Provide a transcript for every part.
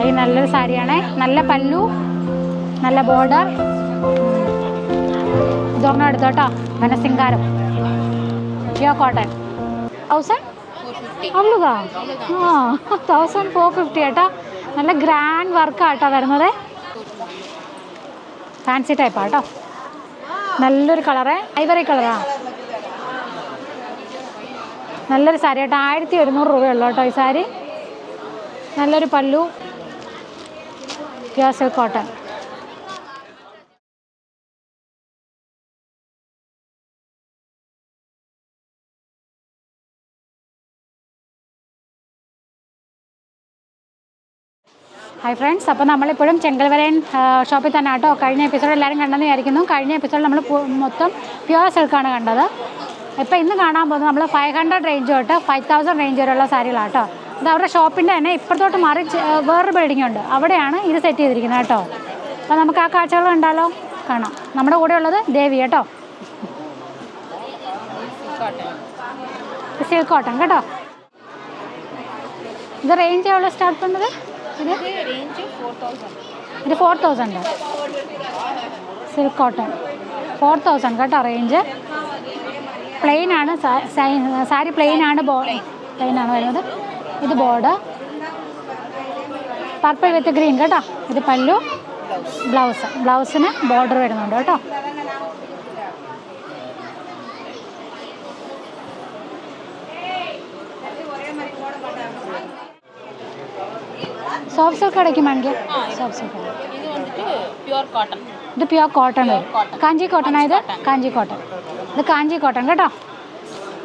ഈ നല്ലൊരു സാരിയാണേ. നല്ല പല്ലു, നല്ല ബോർഡർ. ഇതൊരെണ്ണം എടുത്തോട്ടോ, ധനസിംഗാരം, പ്യോർ കോട്ടൺ. 1000 അവളുകാ 1450 കേട്ടോ. നല്ല ഗ്രാൻഡ് വർക്കാട്ടോ വരുന്നത്. ഫാൻസി ടൈപ്പാണ് കേട്ടോ. നല്ലൊരു കളറ്, ഐവറി കളറാ. നല്ലൊരു സാരി കേട്ടോ. 1100 രൂപയുള്ളൂ കേട്ടോ ഈ സാരി. നല്ലൊരു പല്ലു, pure silk cotton. Hi friends, അപ്പോൾ നമ്മളിപ്പോഴും ചെങ്കൽവരൻ ഷോപ്പിൽ തന്നെ കേട്ടോ. കഴിഞ്ഞ എപ്പിസോഡ് എല്ലാവരും കണ്ടെന്ന് വിചാരിക്കുന്നു. കഴിഞ്ഞ എപ്പിസോഡിൽ നമ്മൾ മൊത്തം പ്യുവർ സിൽക്കാണ് കണ്ടത്. ഇപ്പോൾ ഇന്ന് കാണാൻ പോകുന്നത് നമ്മൾ 500 റേഞ്ച് തൊട്ട് 5000 റേഞ്ച് വരെയുള്ള സാരികളാണ് കേട്ടോ. ഇത് അവരുടെ ഷോപ്പിൻ്റെ തന്നെ ഇപ്പുറത്തോട്ട് മാറി വേറൊരു ബിൽഡിംഗ് ഉണ്ട്, അവിടെയാണ് ഇത് സെറ്റ് ചെയ്തിരിക്കുന്നത് കേട്ടോ. അപ്പോൾ നമുക്ക് ആ കാഴ്ചകൾ കണ്ടാലോ? കാണാം. നമ്മുടെ കൂടെ ഉള്ളത് ദേവി കേട്ടോ. സിൽക്ക് കോട്ടൺ കേട്ടോ. ഇത് റേഞ്ച് എവിടെ സ്റ്റാർട്ട് ചെയ്യുന്നത്? ഇത് 4000 സിൽക്ക് കോട്ടൺ. 4000 കേട്ടോ റേഞ്ച്. പ്ലെയിൻ ആണ് സാരി, പ്ലെയിൻ ആണ് വരുന്നത്. ഇത് ബോർഡർ പർപ്പിൾ വിത്ത് ഗ്രീൻ കേട്ടോ. ഇത് പല്ലു, ബ്ലൗസിന് ബോർഡർ വരുന്നുണ്ട് കേട്ടോ. സോഫ്റ്റ് സിൽക്ക് അടയ്ക്കുവാണെങ്കിൽ സോഫ്റ്റ് സിൽക്ക്. ഇത് പ്യുവർ കോട്ടൺ വരും. കാഞ്ചി കോട്ടൺ ആയത് കാഞ്ചി കോട്ടൺ. ഇത് കാഞ്ചി കോട്ടൺ കേട്ടോ.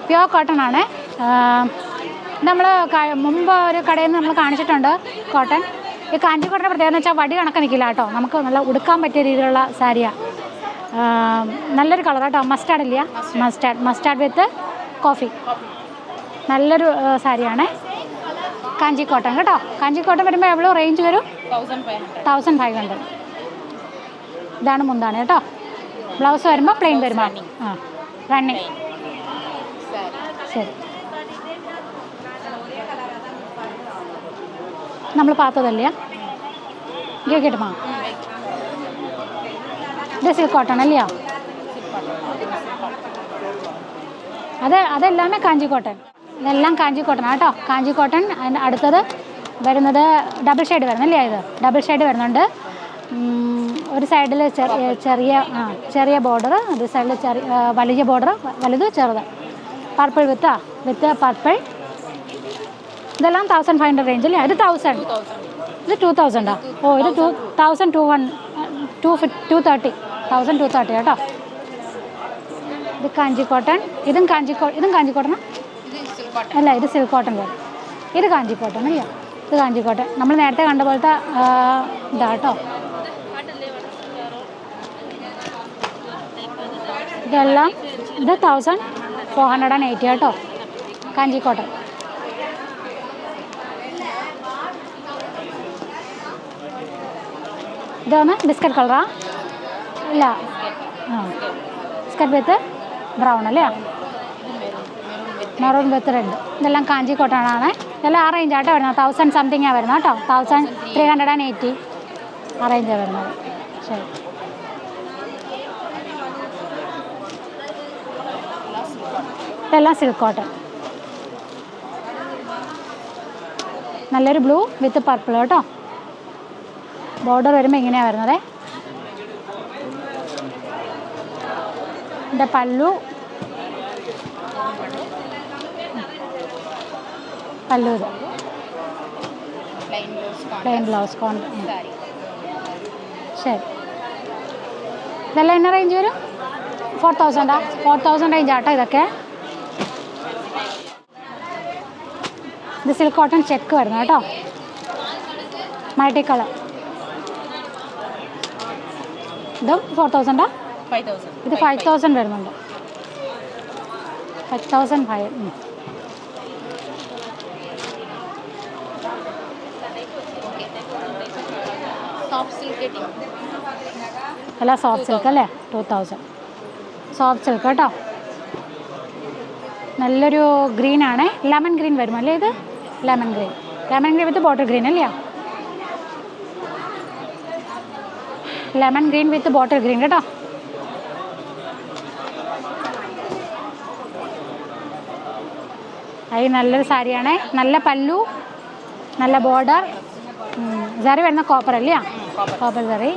പ്യുവർ കോട്ടൺ ആണ്. നമ്മൾ മുമ്പ് ഒരു കടയിൽ നിന്ന് നമ്മൾ കാണിച്ചിട്ടുണ്ട് കോട്ടൺ. ഈ കാഞ്ചി കോട്ടൻ്റെ പ്രത്യേകത എന്ന് വെച്ചാൽ വടി കണക്ക് നിൽക്കില്ല കേട്ടോ. നമുക്ക് നല്ല ഉടുക്കാൻ പറ്റിയ രീതിയിലുള്ള സാരിയാണ്. നല്ലൊരു കളർ കേട്ടോ. മസ്റ്റാർഡ് ഇല്ല, മസ്റ്റാർഡ് വിത്ത് കോഫി. നല്ലൊരു സാരിയാണ് കാഞ്ചി കോട്ടൺ കേട്ടോ. കാഞ്ചി കോട്ടൺ വരുമ്പോൾ എவ்வளோ റേഞ്ച് വരും? 1500. ഇതാണ് മുന്താണ് കേട്ടോ. ബ്ലൗസ് വരുമ്പോൾ പ്ലെയിൻ വരുമ്പോൾ റണ്ണിങ്. ശരി, നമ്മൾ പാത്തതല്ല കേട്ടുമാ. ഇത് സിൽക്ക് കോട്ടൺ അല്ലയോ? അതെല്ലാമേ കാഞ്ചി കോട്ടൺ. ഇതെല്ലാം കാഞ്ചി കോട്ടൺ കേട്ടോ. കാഞ്ചി കോട്ടൺ. അതിൻ്റെ അടുത്തത് വരുന്നത് ഡബിൾ ഷെയ്ഡ് വരുന്നല്ലേ? ഇത് ഡബിൾ ഷെയ്ഡ് വരുന്നുണ്ട്. ഒരു സൈഡിൽ ചെറിയ ബോർഡർ, ഒരു സൈഡിൽ വലിയ ബോർഡർ, വലുത് ചെറുത്. പർപ്പിൾ വിത്ത് പർപ്പിൾ. ഇതെല്ലാം 1500 റേഞ്ച് അല്ലേ? ഇത് 1000. ഇത് 2000. ഓ, ഇത് 2230. 1230 കേട്ടോ. ഇത് കാഞ്ചി കോട്ടൺ. ഇതും കാഞ്ചി കോട്ടൺ അല്ല, ഇത് സിൽക്ക് കോട്ടൺ വരും. ഇത് കാഞ്ചി കോട്ടൺ അല്ലേ? ഇത് കാഞ്ചി കോട്ടൺ. നമ്മൾ നേരത്തെ കണ്ട പോലത്തെ ഇതാ കേട്ടോ. ഇതെല്ലാം ഇത് 1480 കേട്ടോ. കാഞ്ചി കോട്ടൺ. ഇതാണ് ബിസ്ക്കറ്റ് കളറാ? ഇല്ല, ബിസ്ക്കറ്റ് വിത്ത് ബ്രൗൺ അല്ലേ? Maroon with red. ഇതെല്ലാം കാഞ്ചി കോട്ടണാണ്. ഇതെല്ലാം ആ റേഞ്ച് ആട്ടോ വരുന്നത്. 1000 സംതിങ്ങാണ് വരുന്നത് കേട്ടോ. 1380 ആ റേഞ്ചാണ് വരുന്നത്. ശരി, ഇതെല്ലാം സിൽക്ക് കോട്ടൺ. നല്ലൊരു ബ്ലൂ വിത്ത് പർപ്പിൾ കേട്ടോ. ബോർഡർ വരുമ്പോൾ ഇങ്ങനെയാണ് വരുന്നത്. ഇതിൻ്റെ പല്ലു ഇത് പ്ലെയിൻ ബ്ലൗസ് ശരി. ഇതെല്ലാം എന്ന റേഞ്ച് വരും? 4000. 4000 റേഞ്ച് ആട്ടോ ഇതൊക്കെ. ഇത് സിൽക്ക് കോട്ടൺ ചെക്ക് വരുന്നത് കേട്ടോ. Multi colour. ഇതും 4000. ഇത് 5000 വരുന്നുണ്ട്. 5005. അല്ല, സോഫ്റ്റ് സിൽക്ക് അല്ലേ? 2000 സോഫ്റ്റ് സിൽക്ക് കേട്ടോ. നല്ലൊരു ഗ്രീനാണ്. ലെമൺ ഗ്രീൻ വരും അല്ലേ? ഇത് lemon green with bottle green അല്ലേ? Lemon green with bottle green കേട്ടോ. അത് നല്ലൊരു സാരിയാണേ. നല്ല പല്ലു, നല്ല ബോർഡർ. സാരി വരുന്ന കോപ്പർ അല്ലേ? Copper sari.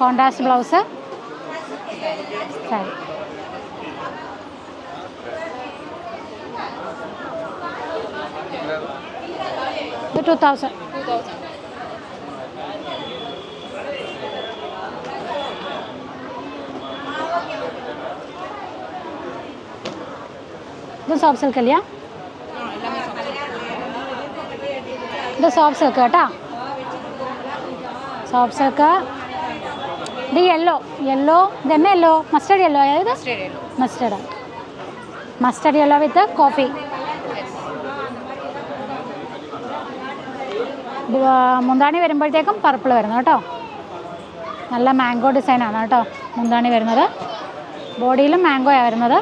Contrast blouse. Sari ഇത് 2000. ഇത് സോഫ്റ്റ് സിൽക്ക് അല്ലേ? ഇത് സോഫ്റ്റ് സിൽക്ക് കേട്ടോ. Soft silk. ഇത് യെല്ലോ ഇതന്നെ യെല്ലോ, മസ്റ്റർഡ് യെല്ലോ. അതായത് മസ്റ്റർഡ് യെല്ലോ വിത്ത് കോഫി. മുന്താണി വരുമ്പോഴത്തേക്കും പർപ്പിൾ വരുന്നു കേട്ടോ. നല്ല മാംഗോ ഡിസൈനാണ് കേട്ടോ മുന്താണി വരുന്നത്. ബോഡിയിലും മാംഗോയാണ് വരുന്നത്.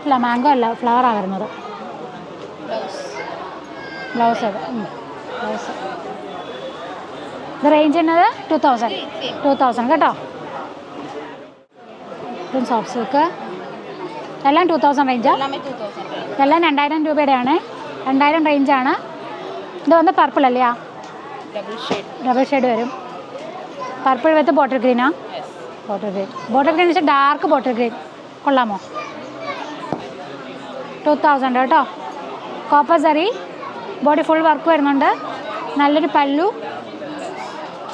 അല്ല മാംഗോ അല്ല, ഫ്ലവറാണ് വരുന്നത്. ബ്ലൗസ് അത് ബ്ലൗസ്. ഇത് റേഞ്ച് ചെയ്യുന്നത് 2000 കേട്ടോ. ഇതും സോഫ്റ്റ് സിൽക്ക്. എല്ലാം 2000 റേഞ്ചാണ്. ഇതെല്ലാം 2000 രൂപയുടെയാണ്. 2000 റേഞ്ചാണ്. ഇത് വന്ന് പർപ്പിൾ അല്ലേ? ഡബിൾ ഷെയ്ഡ് വരും. പർപ്പിൾ വിത്ത് ബോട്ടിൽ ഗ്രീനാ? ബോട്ടിൽ ഗ്രീൻ വെച്ചാൽ ഡാർക്ക് ബോട്ടിൽ ഗ്രീൻ. കൊള്ളാമോ? 2000 കേട്ടോ. Copper zari. Body full work വരുന്നുണ്ട്. നല്ലൊരു പല്ലു,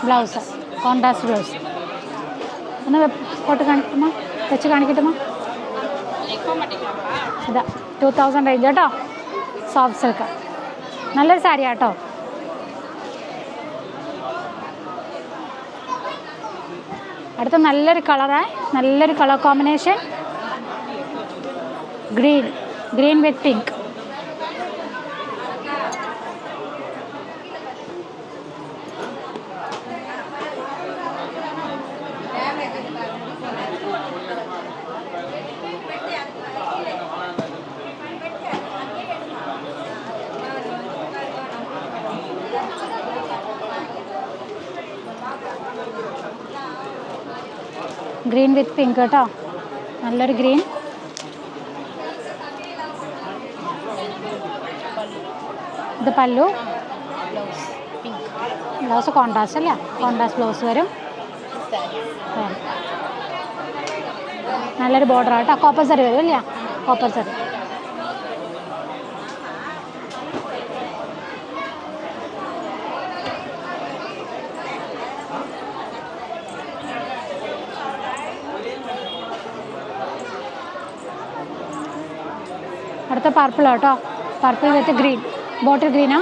ബ്ലൗസ്, കോൺട്രാസ്റ്റ് ബ്ലൗസ്. ഒന്ന് ഫോട്ടോ കാണിക്കുമോ? വെച്ച് കാണിക്കട്ടുമോ? ഇതാ 2000 റേഞ്ച് കേട്ടോ. Soft silk. നല്ലൊരു സാരിയാണ് കേട്ടോ. അടുത്ത നല്ലൊരു കളറാണ്. നല്ലൊരു colour combination. Green with pink. Green with pink കേട്ടോ. നല്ലൊരു ഗ്രീൻ. ഇത് പല്ലു, ബ്ലൗസ് കോൺട്രാസ്റ്റ് അല്ലേ? കോൺട്രാസ്റ്റ് ബ്ലൗസ് വരും. നല്ലൊരു ബോർഡർ കേട്ടോ. കോപ്പർ സറി വരും അല്ലേ? കോപ്പർ സറി. അടുത്ത പർപ്പിൾ കേട്ടോ. Purple with green. ബോട്ടിൽ ഗ്രീനാ?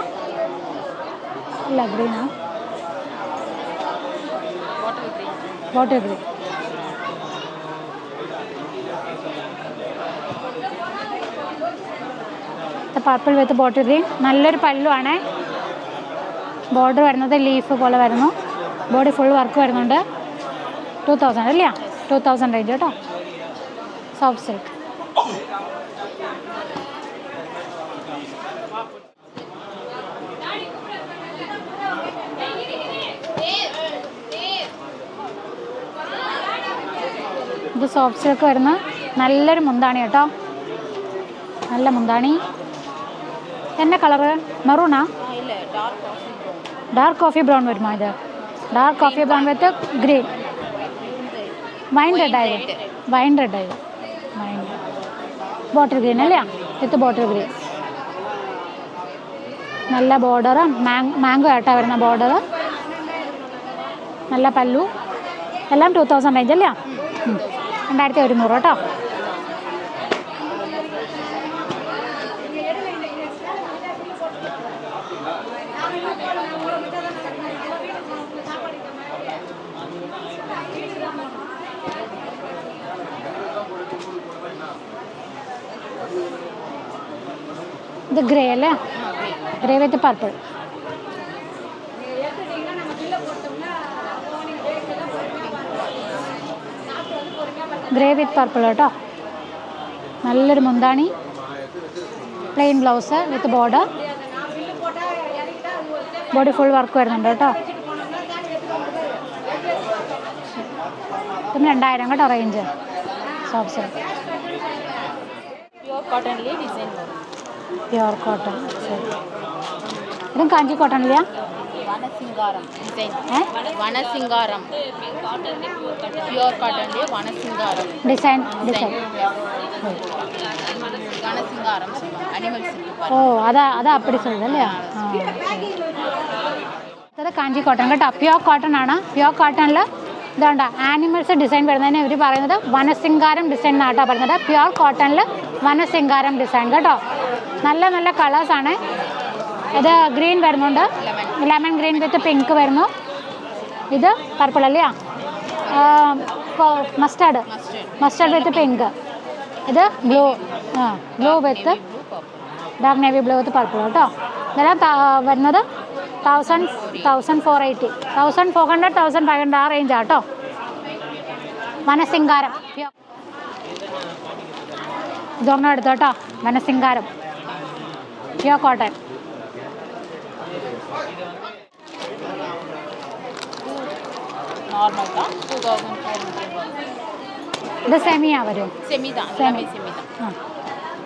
ഇല്ല ഗ്രീനാ? Bottle green. Purple with bottle green. നല്ലൊരു പല്ലു ആണേ. ബോർഡർ വരുന്നത് ലീഫ് പോലെ വരുന്നു. ബോഡി ഫുൾ വർക്ക് വരുന്നുണ്ട്. 2000 അല്ലേ? 2000 റേഞ്ച് കേട്ടോ. Soft silk. ഇത് സോഫ്റ്റ് സിൽക്ക് വരുന്ന നല്ലൊരു മുന്താണി കേട്ടോ. നല്ല മുന്താണി. എന്നാ കളറ്? മെറൂണാ? ഡാർക്ക് കോഫി ബ്രൗൺ വരുമോ? ഇത് ഡാർക്ക് കോഫി ബ്രൗൺ വിത്ത് ഗ്രീൻ. വൈൻ റെഡ് ആയത്. വൈൻ ബോട്ടിൽ ഗ്രീൻ അല്ലേ? വിത്ത് ബോട്ടിൽ ഗ്രീൻ. നല്ല ബോർഡർ. മാംഗോ ആയിട്ടാണ് വരുന്ന ബോർഡർ. നല്ല പല്ലു. എല്ലാം 2000 റേഞ്ച് അല്ലേ? 2100 കേട്ടോ. ഇത് ഗ്രേ അല്ലേ? Grey with purple. Grey with purple കേട്ടോ. നല്ലൊരു മുന്താണി. Plain blouse with border. Body full work വരുന്നുണ്ട് കേട്ടോ. സിൽക്കും 2000 കേട്ടോ range. Soft silk pure cotton. ശരി, ഇതും കാഞ്ചി കോട്ടണില്ല. ഡിസൈൻ ഓ അതാ അപ്പടി சொல்லுதല്ലേ. ഇത് കാഞ്ചി കോട്ടൺ കേട്ടോ, പ്യുവർ കോട്ടൺ ആണ്. പ്യുവർ കോട്ടണിൽ ഇതുണ്ട് ആനിമൽസ് ഡിസൈൻ വരുന്നതിന് ഇവർ പറയുന്നത് വനസിംഗാരം ഡിസൈൻ എന്നാട്ടോ പറയുന്നത്. പ്യുവർ കോട്ടണിൽ വനസിംഗാരം ഡിസൈൻ കേട്ടോ. നല്ല നല്ല കളേഴ്സാണ്. ഇത് ഗ്രീൻ വരുന്നുണ്ട്, ലെമൺ ഗ്രീൻ വിത്ത് പിങ്ക് വരുന്നു. ഇത് പർപ്പിൾ അല്ലേ, മസ്റ്റാർഡ് വിത്ത് പിങ്ക്. ഇത് blue with dark navy blue with purple കേട്ടോ. ഇതെല്ലാം വരുന്നത് 1480, 1400, 1500 ആ റേഞ്ചാണ് കേട്ടോ. വനസിംഗാരം ഇതൊരെണ്ണം എടുത്തു കേട്ടോ. വനസിംഗാരം പ്യുവർ കോട്ടൺ. ഇത് സെമിയാ വരും.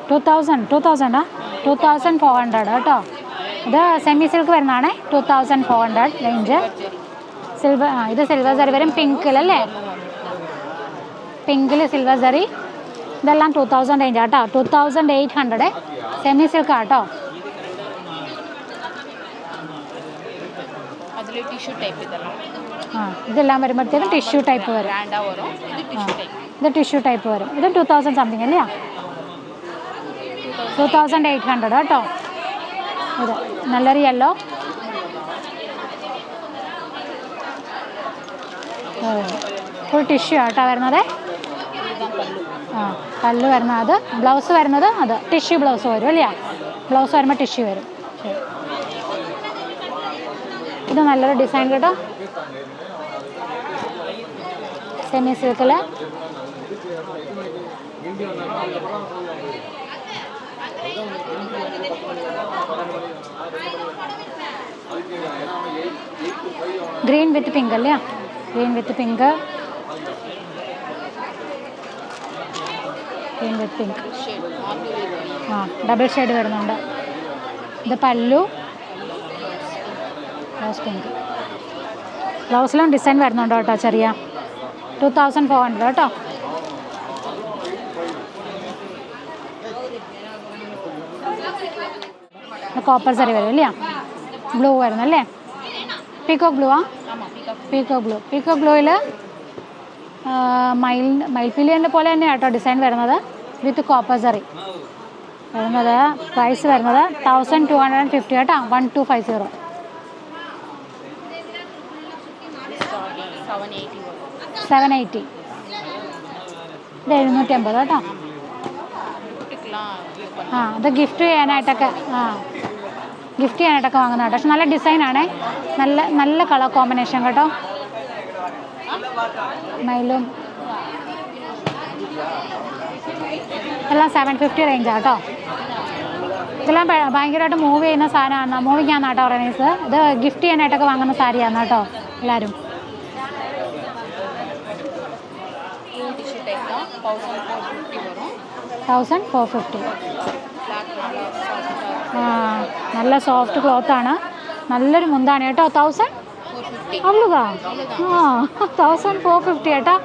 2400 കേട്ടോ. ഇത് സെമി സിൽക്ക് വരുന്നതാണ്. 2400 റേഞ്ച്. സിൽവർ ഇത് സിൽവർ സറി വരും പിങ്കിലല്ലേ, പിങ്കിൽ സിൽവർ സറി. ഇതെല്ലാം 2000 റേഞ്ച് കേട്ടോ. 2800 സെമി സിൽക്ക് കേട്ടോ. ഇതെല്ലാം വരുമ്പോഴത്തേക്കും ടിഷ്യൂ ടൈപ്പ് വരും. ഇത് ടിഷ്യൂ ടൈപ്പ് വരും. ഇത് 2000 സംതിങ് അല്ലേ, 2800 കേട്ടോ. ഇത് നല്ലൊരു യെല്ലോ. ഫുൾ ടിഷ്യൂ ആട്ടോ വരുന്നത്. പല്ല് വരുന്നത് അത്, ബ്ലൗസ് വരുന്നത് അത് ടിഷ്യൂ ബ്ലൗസ് വരും അല്ലേ. ബ്ലൗസ് വരുമ്പോൾ ടിഷ്യൂ വരും. ഇത് നല്ലൊരു ഡിസൈൻ കേട്ടോ. സെമി സിൽക്കിൽ ഗ്രീൻ വിത്ത് പിങ്ക് അല്ലേ, green with pink, green with pink. Double shade വരുന്നുണ്ട്. ഇത് പല്ലു, റോസ് പിങ്ക്. ബ്ലൗസിലും ഡിസൈൻ വരുന്നുണ്ട് കേട്ടോ. ചെറിയ 2400 കേട്ടോ. കോപ്പർ സറി വരും അല്ലേ. ബ്ലൂ വരുന്നല്ലേ, പീക്കോക്ക് ബ്ലൂ. പീക്കോക്ക് ബ്ലൂവിൽ മയിൽപ്പിലിയൻ്റെ പോലെ തന്നെ കേട്ടോ ഡിസൈൻ വരുന്നത്. വിത്ത് കോപ്പർ സറി വരുന്നത്. പ്രൈസ് വരുന്നത് 1250 കേട്ടോ. 1250. 780. ഇത് 750 കേട്ടോ. അത് ഗിഫ്റ്റ് ചെയ്യാനായിട്ടൊക്കെ വാങ്ങുന്ന കേട്ടോ. പക്ഷെ നല്ല ഡിസൈനാണേ, നല്ല കളർ കോമ്പിനേഷൻ കേട്ടോ. മയിലും എല്ലാം 750 റേഞ്ചാണ് കേട്ടോ. ഇതെല്ലാം ഭയങ്കരമായിട്ട് മൂവ് ചെയ്യുന്ന സാധനമാണ്, മൂവിങ്ങാന്ന് കേട്ടോ ഓർഗനൈസ്. ഇത് ഗിഫ്റ്റ് ചെയ്യാനായിട്ടൊക്കെ വാങ്ങുന്ന സാരിയാണ് കേട്ടോ എല്ലാവരും. 1450. നല്ല സോഫ്റ്റ് ക്ലോത്താണ്, നല്ലൊരു മുന്താണ് കേട്ടോ. 1000 അവളുകാ 1450 കേട്ടോ.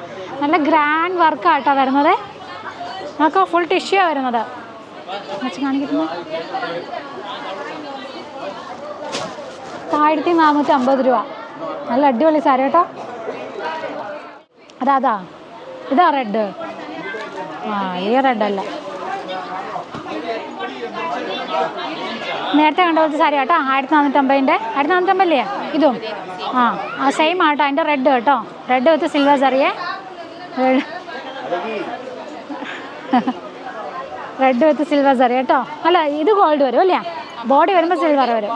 നല്ല ഗ്രാൻഡ് വർക്കാണ് കേട്ടോ വരുന്നത്. നമുക്ക് ഫുൾ ടിഷ്യൂ വരുന്നത്. കാണിക്കുന്നത് 1450 രൂപ. നല്ല അടിപൊളി സാരി കേട്ടോ. അതാ ഇതാ റെഡ്. ഈ റെഡല്ല, നേരത്തെ കണ്ട പോലത്തെ സാരി കേട്ടോ. 1450. 1450 അല്ലേ ഇതും? സെയിം ആട്ടോ. അതിൻ്റെ റെഡ് കേട്ടോ. റെഡ് വിത്ത് സിൽവർ സറിയേ. റെഡ് വിത്ത് സിൽവർ സറി കേട്ടോ. അല്ല ഇത് ഗോൾഡ് വരും അല്ലേ. ബോഡി വരുമ്പോൾ സിൽവർ വരും.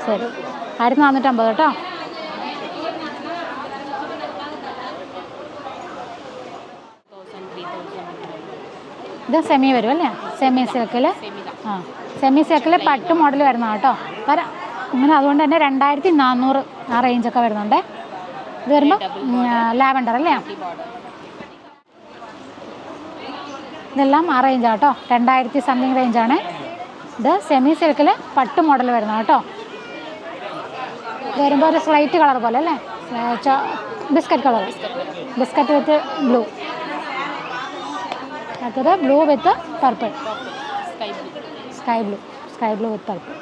ശരി, 1450 കേട്ടോ. ഇത് സെമി വരും അല്ലേ, സെമി സിൽക്കിൽ. സെമി സിൽക്കിൽ പട്ട് മോഡൽ വരുന്ന കേട്ടോ. അങ്ങനെ അതുകൊണ്ട് തന്നെ 2400 ആ റേഞ്ചൊക്കെ വരുന്നുണ്ട്. ഇത് വരുമ്പോൾ ലാവൻഡർ അല്ലേ? ഇതെല്ലാം ആ റേഞ്ചാണ് കേട്ടോ. 2000 സംതിങ് റേഞ്ചാണ്. ഇത് സെമി സിൽക്കിൽ പട്ട് മോഡൽ വരുന്നത് കേട്ടോ. ഇത് വരുമ്പോൾ ഒരു സ്ലൈറ്റ് കളർ പോലെ അല്ലേ? Biscuit colour, biscuit with blue. അടുത്തത് blue with purple, sky blue with purple.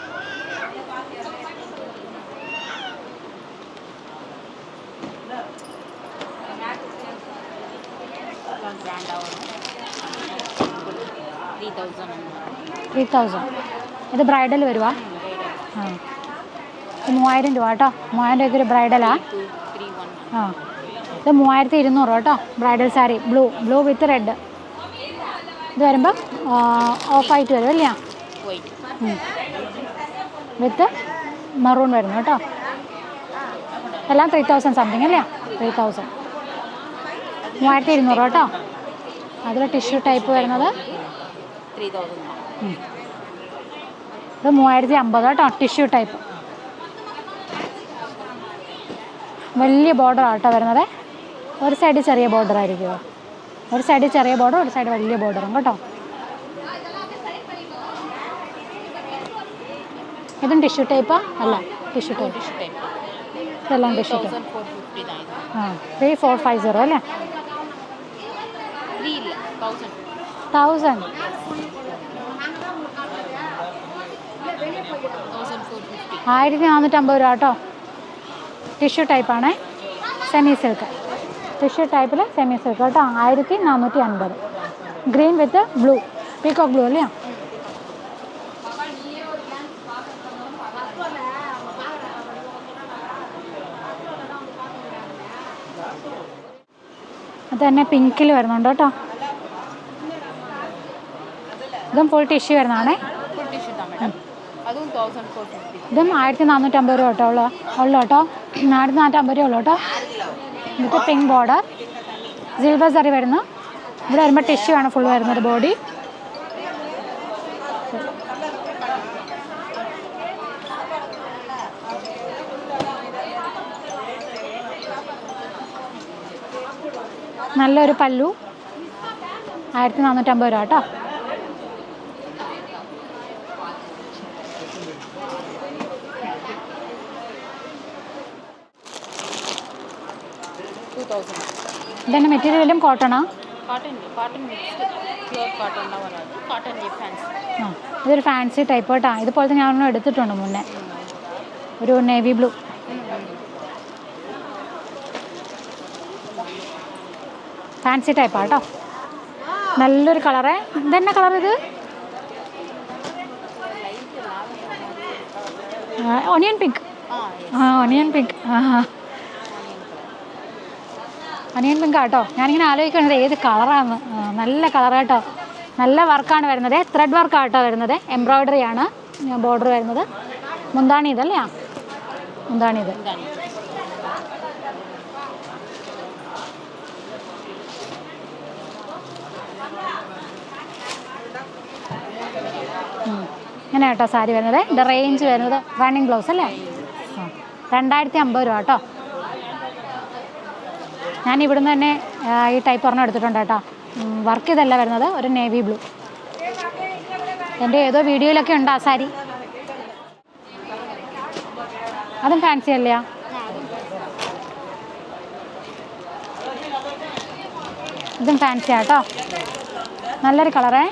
$3000. ഇത് ബ്രൈഡൽ വരുവാ. ആ, ഇത് 3000 രൂപ കേട്ടോ. 3000 രൂപയ്ക്ക് ഒരു ബ്രൈഡലാ. ആ, ഇത് 3200 കേട്ടോ. Bridal sari blue with red. ഇത് വരുമ്പം ഓഫ് വൈറ്റ് വരും അല്ലേ? വിത്ത് മെറൂൺ വരുന്നു കേട്ടോ. എല്ലാം 3000 സംതിങ് അല്ലേ? 3000. 3200 കേട്ടോ. അതിൽ ടിഷ്യൂ ടൈപ്പ് വരുന്നത് 3000. ഇത് 3050 കേട്ടോ. ടിഷ്യൂ ടൈപ്പ് വലിയ ബോർഡർ ആട്ടോ വരുന്നത്. ഒരു സൈഡ് ചെറിയ ബോർഡർ ആയിരിക്കുമോ? ഒരു സൈഡ് ചെറിയ ബോർഡർ, ഒരു സൈഡ് വലിയ ബോർഡറും കേട്ടോ. ഇതും ടിഷ്യൂ ടൈപ്പാ? അല്ല, ടിഷ്യൂ ടൈപ്പ്. ഇതെല്ലാം ടിഷ്യൂ ടൈപ്പ്. ആ, 3450 അല്ലേ? 1000. 1450 രൂപ കേട്ടോ. ടിഷ്യൂ ടൈപ്പാണേ. സെമി സിൽക്ക് ടിഷ്യൂ ടൈപ്പിൽ സെമി സിൽക്ക് കേട്ടോ. 1450. ഗ്രീൻ വിത്ത് ബ്ലൂ, പീകോക്ക് ബ്ലൂ അല്ലേ? അത് തന്നെ പിങ്കിൽ വരുന്നുണ്ട് കേട്ടോ. ഇതും ഫുൾ ടിഷ്യൂ വരുന്നതാണേ. ഇതും 1450 രൂപ കേട്ടോ. ഉള്ളു കേട്ടോ. 1450 രൂപ ഉള്ളു കേട്ടോ. എന്നിട്ട് പിങ്ക് ബോർഡർ, സിൽവർ സറി വരുന്നു. ഇവിടെ വരുമ്പോൾ ടിഷ്യൂ ആണ് ഫുൾ വരുന്നത് ബോഡി. നല്ലൊരു പല്ലു, 1450 രൂപ കേട്ടോ. ഇതന്നെ മെറ്റീരിയലും കോട്ടണാ? ആ, ഇതൊരു ഫാൻസി ടൈപ്പ് കേട്ടോ. ഇതുപോലത്തെ ഞാനൊന്നും എടുത്തിട്ടുണ്ട് മുന്നേ. ഒരു നേവി ബ്ലൂ. ഫാൻസി ടൈപ്പാണ് കേട്ടോ. നല്ലൊരു കളറേ. ഇതെന്നെ കളർ ഇത്? Onion pink. Onion pink. Onion pink കേട്ടോ. ഞാനിങ്ങനെ ആലോചിക്കുന്നത് ഏത് കളറാണ്. നല്ല കളർ കേട്ടോ. നല്ല വർക്കാണ് വരുന്നത്. ത്രെഡ് വർക്കാണ് കേട്ടോ വരുന്നത്. എംബ്രോയ്ഡറി ആണ് ബോർഡർ വരുന്നത്. മുന്താണി ഇതല്ലേ? മുന്താണി ഇത്. ഇങ്ങനെ കേട്ടോ സാരി വരുന്നത്. ഇത് റേഞ്ച് വരുന്നത് റണ്ണിങ് ബ്ലൗസ് അല്ലേ? 2050 രൂപ കേട്ടോ. ഞാൻ ഇവിടുന്ന് തന്നെ ഈ ടൈപ്പ് ഒരെണ്ണം എടുത്തിട്ടുണ്ട് കേട്ടോ. വർക്ക് ഇതല്ല വരുന്നത്, ഒരു നേവി ബ്ലൂ. എൻ്റെ ഏതോ വീഡിയോയിലൊക്കെ ഉണ്ട് ആ സാരി. അതും ഫാൻസി അല്ലേ? ഇതും ഫാൻസി ആട്ടോ. നല്ലൊരു കളറേ.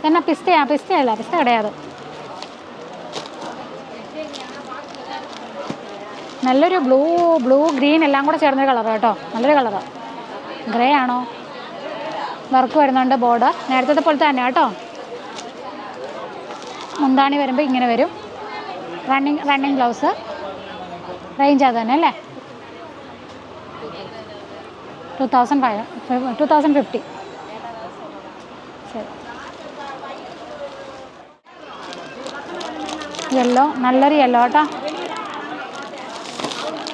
എന്നാ പിസ്തയല്ല, പിസ്ത കിടയാത്. നല്ലൊരു ബ്ലൂ ഗ്രീൻ എല്ലാം കൂടെ ചേർന്നൊരു കളർ കേട്ടോ. നല്ലൊരു കളറാണ്. ഗ്രേ ആണോ? വർക്ക് വരുന്നുണ്ട് ബോർഡർ. നേരത്തെ പോലത്തെ തന്നെ കേട്ടോ. മുന്താണി വരുമ്പോൾ ഇങ്ങനെ വരും. Running blouse. റേഞ്ച് അത് തന്നെ അല്ലേ? 2050. ശരി. യെല്ലോ, നല്ലൊരു യെല്ലോ കേട്ടോ.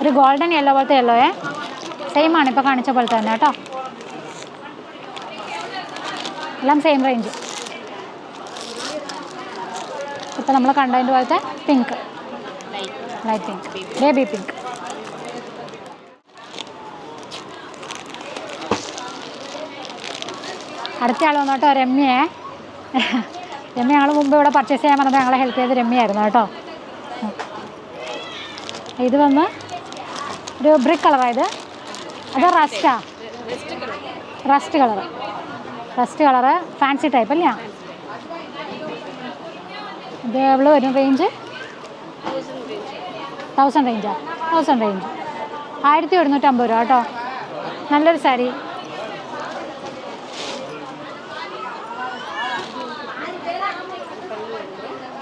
ഒരു ഗോൾഡൻ യെല്ലോ പോലത്തെ യെല്ലോയെ. സെയിം ആണ് ഇപ്പോൾ കാണിച്ച പോലത്തെ തന്നെ കേട്ടോ. എല്ലാം സെയിം റേഞ്ച്. ഇപ്പോൾ നമ്മൾ കണ്ടതിൻ്റെ പോലത്തെ pink light pink, baby pink. അടുത്ത ആൾ വന്നു കേട്ടോ, രമ്യയെ. രമ്യ ഞങ്ങൾ മുമ്പ് ഇവിടെ പർച്ചേസ് ചെയ്യാൻ പറഞ്ഞത് ഞങ്ങളെ ഹെൽപ്പ് ചെയ്ത് രമ്യായിരുന്നു കേട്ടോ. ഇത് വന്ന് ഒരു ബ്രിക്ക് കളറായത്, അത് റസ്റ്റാ, റസ്റ്റ് കളറ് ഫാൻസി ടൈപ്പ് അല്ലേ? ഇത് എவ்வளோ വരും റേഞ്ച്? 1000 റേഞ്ചാ? 1000 റേഞ്ച് 1750 രൂപ കേട്ടോ. നല്ലൊരു സാരി.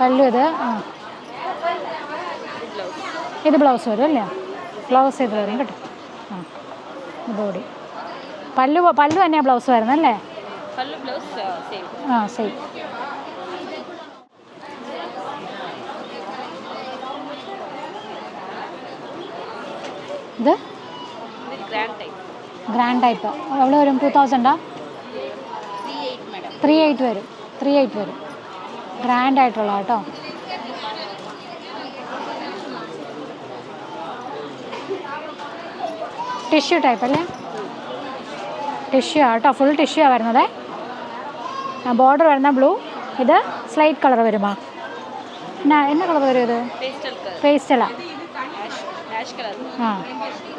പല്ലു ഇത്. ഇത് ബ്ലൗസ് വരും അല്ലേ? ബ്ലൗസ് ഇത് വരും കേട്ടോ. ബോഡി പല്ലു തന്നെയാണ് ബ്ലൗസ് വരുന്നല്ലേ? സെയിം. ഇത് ഗ്രാൻഡ് ടൈപ്പ് എവിടെ വരും? 2000 38 വരും. ഗ്രാൻഡ് ആയിട്ടുള്ള കേട്ടോ. ടിഷ്യൂ ടൈപ്പ് അല്ലേ? ടിഷ്യൂ ആട്ടോ, ഫുൾ ടിഷ്യൂ ആണ് വരുന്നത്. ബോർഡർ വരുന്ന ബ്ലൂ. ഇത് സ്ലൈറ്റ് കളർ വരുമോ? എന്നാ കളർ വരും ഇത്? പേസ്റ്റല.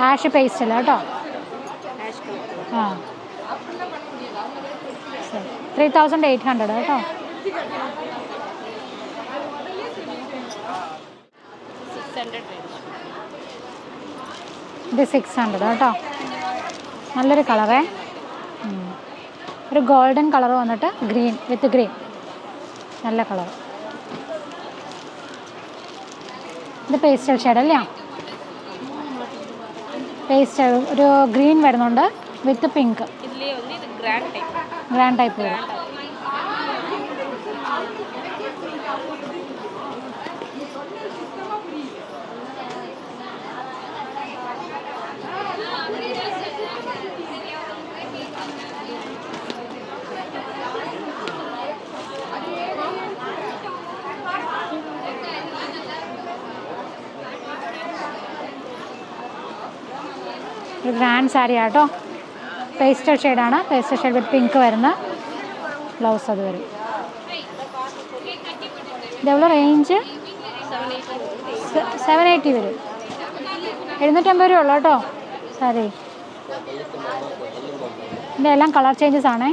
ആഷ് പേസ്റ്റല കേട്ടോ. 3800 കേട്ടോ. ഇത് 600 കേട്ടോ. നല്ലൊരു കളറേ. ഒരു ഗോൾഡൻ കളർ വന്നിട്ട് ഗ്രീൻ വിത്ത് ഗ്രീൻ, നല്ല കളർ. ഇത് പേസ്റ്റൽ ഷെയ്ഡ് അല്ലേ? പേസ്റ്റൽ ഒരു ഗ്രീൻ വരുന്നുണ്ട് വിത്ത് പിങ്ക്. ഗ്രാൻഡ് ടൈപ്പ് വരും. ഒരു ഗ്രാൻഡ് സാരി ആട്ടോ. പേസ്റ്റൽ ഷെയ്ഡാണ്. പേസ്റ്റൽ ഷെയ്ഡ് വിത്ത് പിങ്ക് വരുന്ന ബ്ലൗസ് അത് വരും. ഇതെവിടെ റേഞ്ച്? 780 വരും. 750 രൂപ ഉള്ളൂ കേട്ടോ സാരി. ഇതിൻ്റെ എല്ലാം കളർ ചേഞ്ചസ് ആണേ.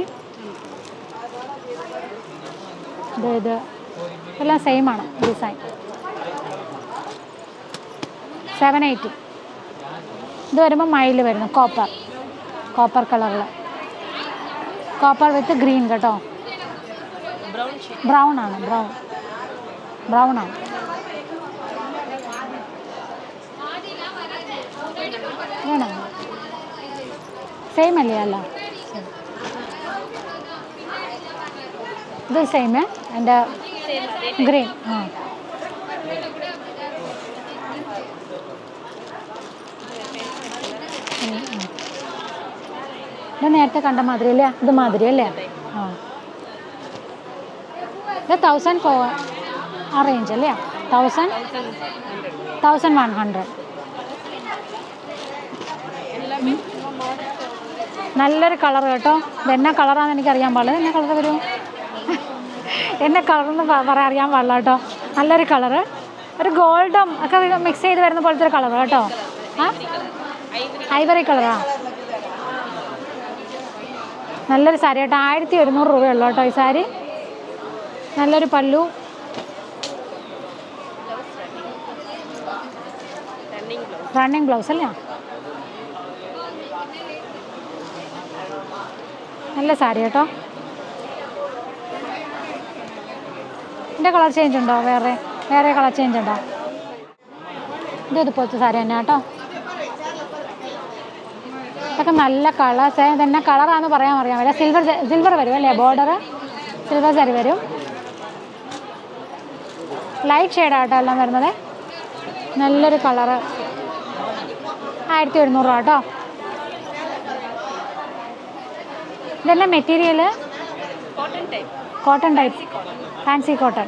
ഇത് എല്ലാം സെയിം ആണ് ഡിസൈൻ. 780. ഇത് വരുമ്പോൾ മയിൽ വരുന്നു, കോപ്പർ കളറിൽ. കോപ്പർ വിത്ത് ഗ്രീൻ കേട്ടോ. ബ്രൗൺ ആണ്. വേണം. സെയിം അല്ലേ? അല്ല, ഇത് സെയിം. എൻ്റെ ഗ്രീൻ. ഇത് നേരത്തെ കണ്ട മാതിരി അല്ലേ? ഇത് മാതിരി അല്ലേ? ഇത് 1004 ആ റേഞ്ച് അല്ലേ? 1100. നല്ലൊരു കളർ കേട്ടോ. ഇതെന്നാ കളറാണെന്ന് എനിക്കറിയാൻ പാടില്ല. എന്നാ കളർ വരും? എന്നെ കളറെന്ന് പറയാൻ അറിയാൻ പാടില്ല കേട്ടോ. നല്ലൊരു കളറ്, ഒരു ഗോൾഡും ഒക്കെ മിക്സ് ചെയ്ത് വരുന്ന പോലത്തെ ഒരു കളർ കേട്ടോ. ഐവറി കളറാ. നല്ലൊരു സാരി കേട്ടോ. 1100 രൂപയുള്ളൂ കേട്ടോ ഈ സാരി. നല്ലൊരു പല്ലു. റണ്ണിങ് ബ്ലൗസ് അല്ലേ? നല്ല സാരി കേട്ടോ. ഇതിൻ്റെ കളർ ചേഞ്ച് ഉണ്ടോ? വേറെ കളർ ചേഞ്ച് ഉണ്ടോ? ഇതുപോലത്തെ സാരി തന്നെ കേട്ടോ. ഇതൊക്കെ നല്ല കളേഴ്സ്. ഇതെന്നെ കളറാണെന്ന് പറയാൻ അറിയാൻ. സിൽവർ വരും അല്ലേ? ബോർഡർ സിൽവർ സാരി വരും. ലൈറ്റ് ഷെയ്ഡാട്ടോ എല്ലാം വരുന്നത്. നല്ലൊരു കളറ്. 1700 രൂപ കേട്ടോ. ഇതെല്ലാം material cotton type, fancy cotton.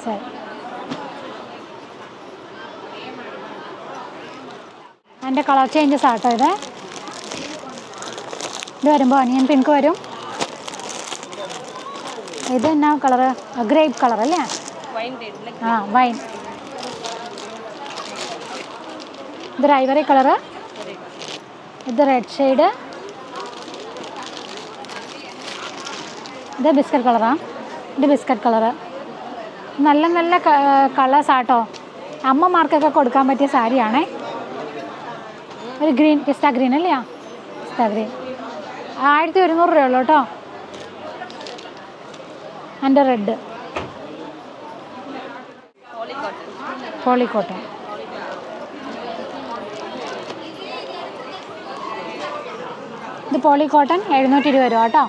ശരി. അതിൻ്റെ കളർ ചേഞ്ചസ് ആട്ടോ ഇത്. ഇത് വരുമ്പോൾ അനിയൻ പിങ്ക് വരും. ഇത് എന്നാ കളറ്? ഗ്രേപ്പ് കളർ അല്ലേ? ആ, വൈൻ. ഇത് ഐവറി കളറ്. ഇത് റെഡ് ഷെയ്ഡ്. ഇത് ബിസ്ക്കറ്റ് കളറാണ്. ഇത് ബിസ്ക്കറ്റ് കളറ്. നല്ല നല്ല കളേഴ്സ് ആട്ടോ. അമ്മമാർക്കൊക്കെ കൊടുക്കാൻ പറ്റിയ സാരിയാണേ. ഒരു ഗ്രീൻ, പിസ്ത ഗ്രീൻ അല്ലേ? പിസ്ത ഗ്രീൻ. 1100 രൂപയുള്ളൂ കേട്ടോ. എൻ്റെ റെഡ് പോളിക്കോട്ടൺ. ഇത് പോളിക്കോട്ടൺ 720 രൂപ കേട്ടോ.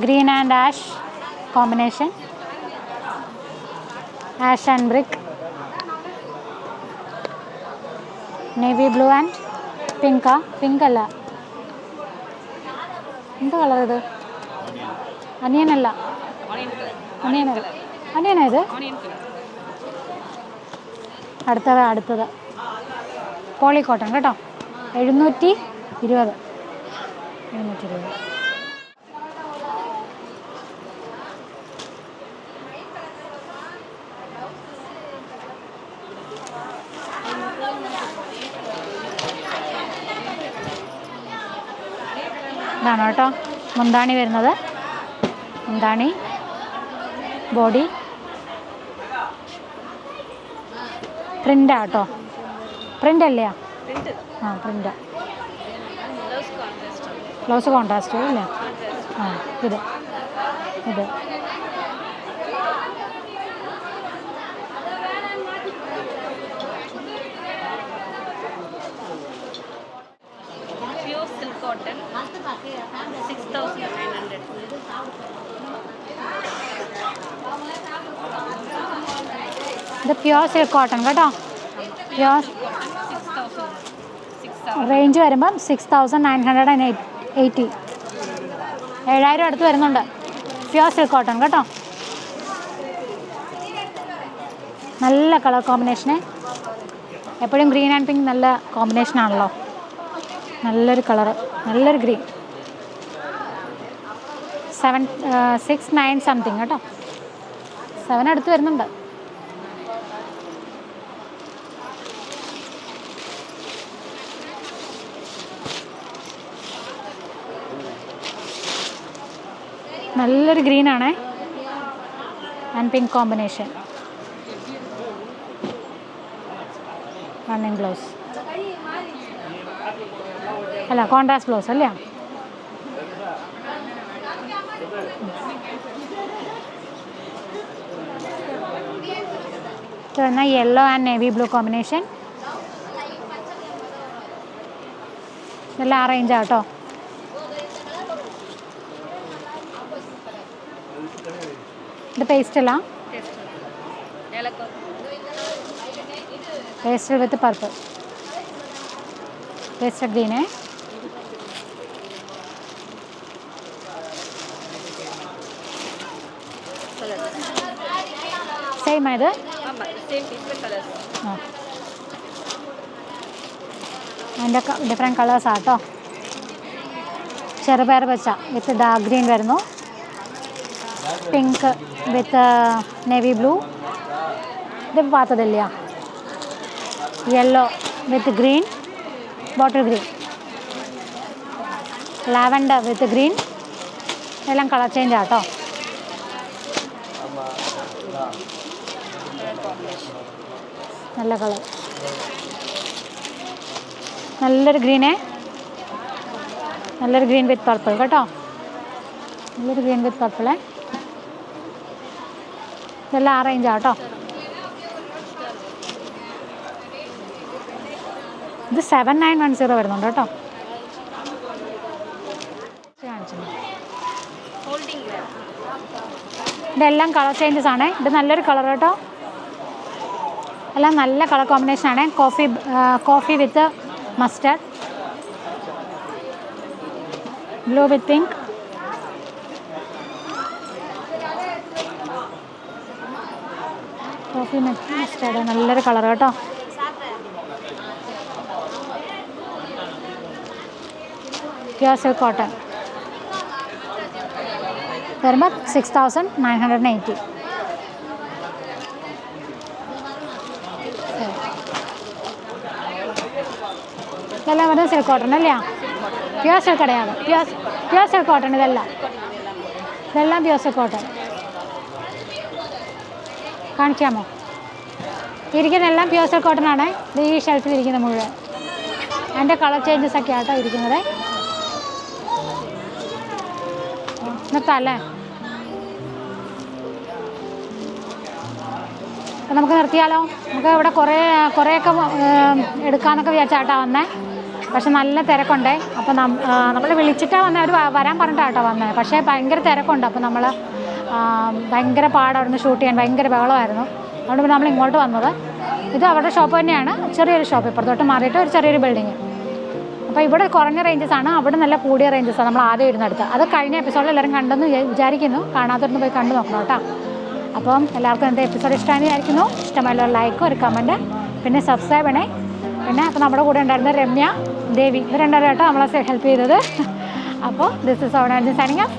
Green and ash combination. Ash and brick. Navy blue and പിങ്കാ? പിങ്ക് അല്ല, എന്ത് കളർ ഇത്? അനിയനല്ല, അനിയനാ ഇത്? അടുത്തത് പോളിക്കോട്ടൺ കേട്ടോ. 720. ഇതാണ് കേട്ടോ മുന്താണി വരുന്നത്. മുന്താണി, ബോഡി പ്രിൻ്റാ കേട്ടോ. പ്രിൻ്റ് അല്ലേ? ആ, പ്രിൻ്റ്. ബ്ലൗസ് കോൺട്രാസ്റ്റ് അല്ലേ? ആ, ഇത് cotton 6,900. ഇത് പ്യുവർ സിൽക്ക് കോട്ടൺ കേട്ടോ. പ്യുവർ റേഞ്ച് വരുമ്പം 6,980. 7,000 അടുത്ത് വരുന്നുണ്ട്. പ്യുവർ സിൽക്ക് കോട്ടൺ കേട്ടോ. നല്ല കളർ കോമ്പിനേഷന്. എപ്പോഴും ഗ്രീൻ ആൻഡ് പിങ്ക് നല്ല കോമ്പിനേഷനാണല്ലോ. നല്ലൊരു കളറ്, നല്ലൊരു ഗ്രീൻ. 6,900 സംതിങ് കേട്ടോ. 7 അടുത്ത് വരുന്നുണ്ട്. നല്ലൊരു ഗ്രീനാണേ and pink combination. Running blouse അല്ല, കോൺട്രാസ്റ്റ് ബ്ലൗസ് അല്ലേ? എന്നാൽ yellow and navy blue combination. ഇതെല്ലാം ആ റേഞ്ചാണ് കേട്ടോ. ഇത് പേസ്റ്റല്ല, pastel with purple. Pastel green. Same ആയത്. അതിൻ്റെ ഡിഫറെൻറ്റ് കളേഴ്സാണ് കേട്ടോ. ചെറുപയർ പച്ച വിത്ത് ഡാർക്ക് ഗ്രീൻ വരുന്നു. Pink with navy blue. ഇത് പാത്തതില്ല. Yellow with green, bottle green. Lavender with green. എല്ലാം കളർ ചേഞ്ച് ആട്ടോ. നല്ല കളർ, നല്ലൊരു ഗ്രീന്. നല്ലൊരു ഗ്രീൻ വിത്ത് പർപ്പിൾ കേട്ടോ. നല്ലൊരു ഗ്രീൻ വിത്ത് പർപ്പിള്. ഇതെല്ലാം ആ റേഞ്ചാണ് കേട്ടോ. ഇത് 7,910 വരുന്നുണ്ട് കേട്ടോ. ഇതെല്ലാം കളർ ചേഞ്ചസ് ആണ്. ഇത് നല്ലൊരു കളർ കേട്ടോ. എല്ലാം നല്ല കളർ കോമ്പിനേഷൻ ആണ്. Coffee with mustard, blue with pink. Coffee with mustard നല്ലൊരു കളർ കേട്ടോ. പ്യുവർ സിൽക്ക് കോട്ടൺ വരുമ്പോൾ 6980. ഇതെല്ലാം വരുന്നത് സിൽക്ക് കോട്ടൺ അല്ലേ? പ്യുവർ സിൽക്ക് അടയാണ്. പ്യുവർ സിൽക്ക് കോട്ടൺ ഇതെല്ലാം പ്യുവർ സിൽക്ക് കോട്ടൺ. കാണിക്കാമോ? ഇരിക്കുന്നതെല്ലാം പ്യുവർ സിൽക്ക് കോട്ടൺ ആണ്. ഇത് ഈ ഷെൽഫിൽ ഇരിക്കുന്ന മുഴുവൻ. അതിൻ്റെ കളർ ചേഞ്ചസ് ഒക്കെ ആട്ടോ ഇരിക്കുന്നത്. നിർത്താം അല്ലേ? അപ്പം നമുക്ക് നിർത്തിയാലോ? നമുക്ക് ഇവിടെ കുറേയൊക്കെ എടുക്കാമെന്നൊക്കെ വിചാരിച്ചാട്ടോ വന്നേ. പക്ഷെ നല്ല തിരക്കുണ്ടേ. അപ്പം നമ്മൾ വിളിച്ചിട്ടാണ് വന്നത്. അവർ വരാൻ പറഞ്ഞിട്ടാട്ടോ വന്നത്. പക്ഷേ ഭയങ്കര തിരക്കുണ്ട്. അപ്പം നമ്മൾ ഭയങ്കര പാടായിരുന്നു ഷൂട്ട് ചെയ്യാൻ. ഭയങ്കര ബഹളമായിരുന്നു. അതുകൊണ്ട് പിന്നെ നമ്മൾ ഇങ്ങോട്ട് വന്നത്. ഇത് അവരുടെ ഷോപ്പ് തന്നെയാണ്. ചെറിയൊരു ഷോപ്പ്, ഇപ്പുറത്തോട്ട് മാറിയിട്ട് ഒരു ചെറിയൊരു ബിൽഡിങ്. അപ്പോൾ ഇവിടെ കുറഞ്ഞ റേഞ്ചസാണ്, അവിടെ നല്ല കൂടിയ റേഞ്ചസാണ്. നമ്മൾ ആദ്യം ഇരുന്നെടുത്ത് അത് കഴിഞ്ഞ എപ്പിസോഡിൽ എല്ലാവരും കണ്ടെന്ന് വിചാരിക്കുന്നു. കാണാത്തവരൊന്ന് പോയി കണ്ടു നോക്കണം കേട്ടോ. അപ്പം എല്ലാവർക്കും എൻ്റെ എപ്പിസോഡ് ഇഷ്ടമാണെന്ന് വിചാരിക്കുന്നു. ഇഷ്ടമായുള്ള ഒരു ലൈക്ക്, ഒരു കമൻറ്റ്, പിന്നെ സബ്സ്ക്രൈബ് ചെയ്യണേ. പിന്നെ അപ്പോൾ നമ്മുടെ കൂടെ ഉണ്ടായിരുന്ന രമ്യ, ദേവി, ഇത് രണ്ടുപേരും കേട്ടോ നമ്മളെ ഹെൽപ്പ് ചെയ്തത്. അപ്പോൾ ദിസ് ഇസ് സൈനിങ് ഓഫ്.